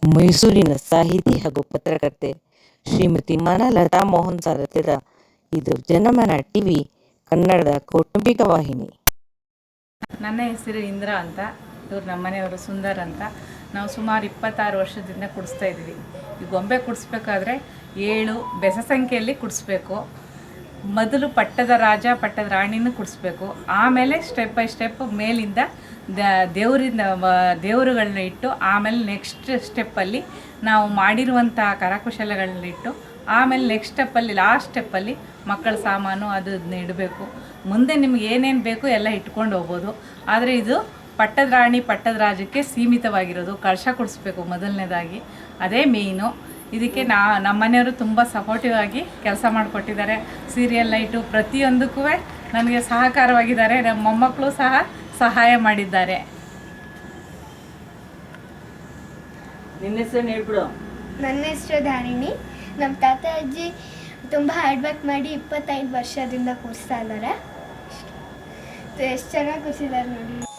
ಮೈಸೂರಿನ ಸಾಹಿತಿ ಹಾಗೂ ಪತ್ರಕರ್ತೆ ಶ್ರೀಮತಿ ಮಾನಲತಾ ಮೋಹನ್ ಸಾರಥ್ಯದ ಇದು ಜನಮನ ಟಿವಿ ಕನ್ನಡದ ಕೌಟುಂಬಿಕ ವಾಹಿನಿ. ನನ್ನ ಹೆಸರು ಇಂದ್ರ ಅಂತ, ಇವ್ರು ನಮ್ಮನೆಯವರು ಸುಂದರ್ ಅಂತ. ನಾವು ಸುಮಾರು 26 ವರ್ಷದಿಂದ ಕುಡಿಸ್ತಾ ಇದ್ದೀವಿ. ಈ ಗೊಂಬೆ ಕುಡಿಸ್ಬೇಕಾದ್ರೆ 7 ಬೆಸ ಸಂಖ್ಯೆಯಲ್ಲಿ ಕುಡಿಸ್ಬೇಕು. ಮೊದಲು ಪಟ್ಟದ ರಾಜ ಪಟ್ಟದ ರಾಣಿನೂ ಕುಡಿಸ್ಬೇಕು. ಆಮೇಲೆ ಸ್ಟೆಪ್ ಬೈ ಸ್ಟೆಪ್ ಮೇಲಿಂದ ದೇವರುಗಳನ್ನ ಇಟ್ಟು, ಆಮೇಲೆ ನೆಕ್ಸ್ಟ್ ಸ್ಟೆಪ್ಪಲ್ಲಿ ನಾವು ಮಾಡಿರುವಂಥ ಕರಕುಶಲಗಳನ್ನ ಇಟ್ಟು, ಆಮೇಲೆ ನೆಕ್ಸ್ಟ್ ಸ್ಟೆಪ್ಪಲ್ಲಿ ಲಾಸ್ಟ್ ಸ್ಟೆಪ್ಪಲ್ಲಿ ಮಕ್ಕಳ ಸಾಮಾನು ಅದನ್ನ ಇಡಬೇಕು. ಮುಂದೆ ನಿಮ್ಗೆ ಏನೇನು ಬೇಕು ಎಲ್ಲ ಇಟ್ಕೊಂಡು ಹೋಗ್ಬೋದು. ಆದರೆ ಇದು ಪಟ್ಟದ ರಾಣಿ ಪಟ್ಟದ ರಾಜಕ್ಕೆ ಸೀಮಿತವಾಗಿರೋದು. ಕಳಶ ಕೊಡಿಸ್ಬೇಕು ಮೊದಲನೇದಾಗಿ, ಅದೇ ಮೇಯ್ನು. ಇದಕ್ಕೆ ನಮ್ಮ ಮನೆಯವರು ತುಂಬ ಸಪೋರ್ಟಿವ್ ಆಗಿ ಕೆಲಸ ಮಾಡಿಕೊಟ್ಟಿದ್ದಾರೆ. ಸೀರಿಯಲ್ ಲೈಟು ಪ್ರತಿಯೊಂದಕ್ಕೂ ನನಗೆ ಸಹಕಾರವಾಗಿದ್ದಾರೆ. ನಮ್ಮ ಮೊಮ್ಮಕ್ಕಳು ಸಹ ಸಹಾಯ ಮಾಡಿದ್ದಾರೆ. ನಿನ್ನ ಹೆಸರು ಹೇಳ್ಬಿಡು. ನನ್ನ ಹೆಸರು ಧಾರಿಣಿ. ನಮ್ಮ ತಾತ ಅಜ್ಜಿ ತುಂಬ ಹಾರ್ಡ್ ವರ್ಕ್ ಮಾಡಿ 25 ವರ್ಷದಿಂದ ಕೂರಿಸ್ತಾ ಇದ್ದಾರೆ. ಎಷ್ಟು ಚೆನ್ನಾಗಿ ಕೂರಿಸಿದ್ದಾರೆ ನೋಡಿ.